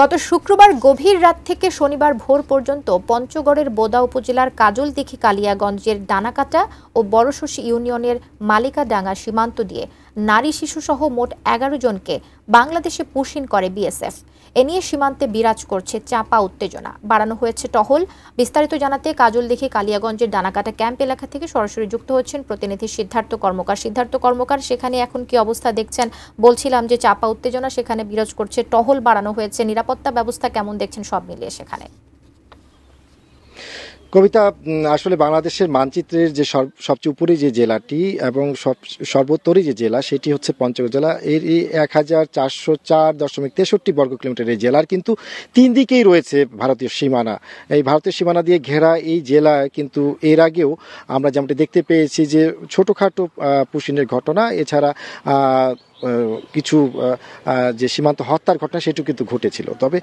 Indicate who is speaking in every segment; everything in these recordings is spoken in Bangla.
Speaker 1: গত শুক্রবার গভীর রাত থেকে শনিবার ভোর পর্যন্ত পঞ্চগড়ের বোদা উপজেলার কাজলদিঘি কালিয়াগঞ্জের ডানাকাটা ও বড়শশী ইউনিয়নের মালিকাডাঙ্গা সীমান্ত দিয়ে নারী শিশুসহ মোট ১১ জনকে বাংলাদেশে পুশিন করে বিএসএফ। এ নিয়ে সীমান্তে বিরাজ করছে চাপা উত্তেজনা। বাড়ানো হয়েছে টহল। বিস্তারিত জানাতে কাজলদিঘি কালিয়াগঞ্জের ডানাকাটা ক্যাম্প এলাকা থেকে সরাসরি যুক্ত হচ্ছেন প্রতিনিধি সিদ্ধার্থ কর্মকার। সেখানে এখন কি অবস্থা দেখছেন? বলছিলাম যে চাপা উত্তেজনা সেখানে বিরাজ করছে, টহল বাড়ানো হয়েছে, নিরাপত্তা ব্যবস্থা কেমন দেখছেন সব মিলিয়ে সেখানে?
Speaker 2: কবিতা, আসলে বাংলাদেশের মানচিত্রের যে সবচেয়ে উপরে যে জেলাটি এবং সর্বোত্তরে যে জেলা সেটি হচ্ছে পঞ্চগড় জেলা। এর ১,৪০৪.৬৩ বর্গ কিলোমিটার এই জেলার কিন্তু তিন দিকেই রয়েছে ভারতীয় সীমানা। এই ভারতীয় সীমানা দিয়ে ঘেরা এই জেলা কিন্তু এর আগেও আমরা যেমনটি দেখতে পেয়েছি যে ছোটোখাটো পুশিনের ঘটনা, এছাড়া কিছু যে সীমান্ত হত্যার ঘটনা সেটিও কিন্তু ঘটেছিল। তবে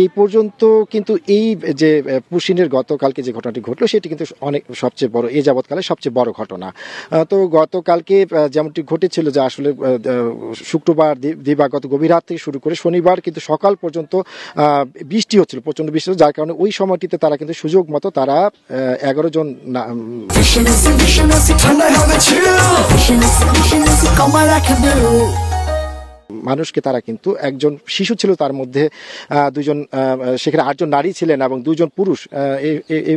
Speaker 2: এই পর্যন্ত কিন্তু এই যে পুশিনের গতকালকে যে ঘটনাটি ঘটলো সেটি কিন্তু সবচেয়ে বড়, এ যাবৎকালে সবচেয়ে বড় ঘটনা। তো গতকালকে যেমনটি ঘটেছিল যে আসলে শুক্রবার দিবাগত গভীর রাত থেকে শুরু করে শনিবার কিন্তু সকাল পর্যন্ত বৃষ্টি হচ্ছিল, প্রচণ্ড বৃষ্টি হচ্ছিল, যার কারণে ওই সময়টিতে তারা কিন্তু সুযোগ মতো তারা ১১ জন মানুষকে তারা কিন্তু, একজন শিশু ছিল তার মধ্যে, দুজন, সেখানে ৮ জন নারী ছিলেন এবং ২ জন পুরুষ, এই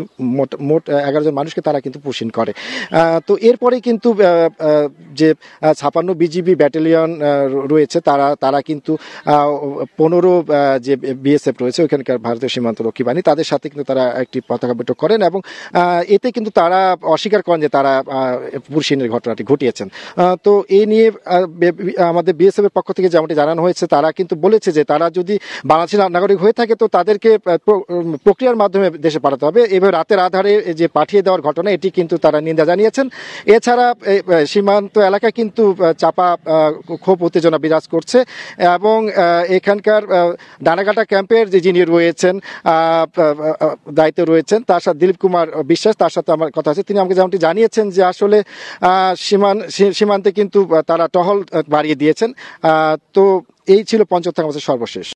Speaker 2: মোট ১১ জন মানুষকে তারা কিন্তু পুশিন করে। তো এরপরে কিন্তু যে ৫৬ বিজিবি ব্যাটালিয়ন রয়েছে তারা কিন্তু ১৫ যে বিএসএফ রয়েছে ওইখানকার ভারতীয় সীমান্ত রক্ষী বাহিনী, তাদের সাথে কিন্তু তারা একটি পতাকা বৈঠক করেন এবং এতে কিন্তু তারা অস্বীকার করেন যে তারা পুশিনের ঘটনাটি ঘটিয়েছেন। তো এই নিয়ে আমাদের বিএসএফ এর পক্ষ থেকে যেমনটি জানানো হয়েছে, তারা কিন্তু বলেছে যে তারা যদি বাংলাদেশের নাগরিক হয়ে থাকে তো তাদেরকে প্রক্রিয়ার মাধ্যমে দেশে পাঠাতে হবে। এবার রাতের আধারে যে পাঠিয়ে দেওয়ার ঘটনা, এটি কিন্তু তারা নিন্দা জানিয়েছেন। এছাড়া সীমান্ত এলাকায় কিন্তু চাপা ক্ষোভ উত্তেজনা বিরাজ করছে এবং এখানকার ডানাকাটা ক্যাম্পের যিনি রয়েছেন, দায়িত্বে রয়েছেন, তার সাথে দিলীপ কুমার বিশ্বাস, তার সাথে আমার কথা আছে। তিনি আমাকে যেমনটি জানিয়েছেন যে আসলে সীমান্তে কিন্তু তারা টহল বাড়িয়ে দিয়েছেন। তো এই ছিল পঞ্চগড় থেকে আমাদের সর্বশেষ।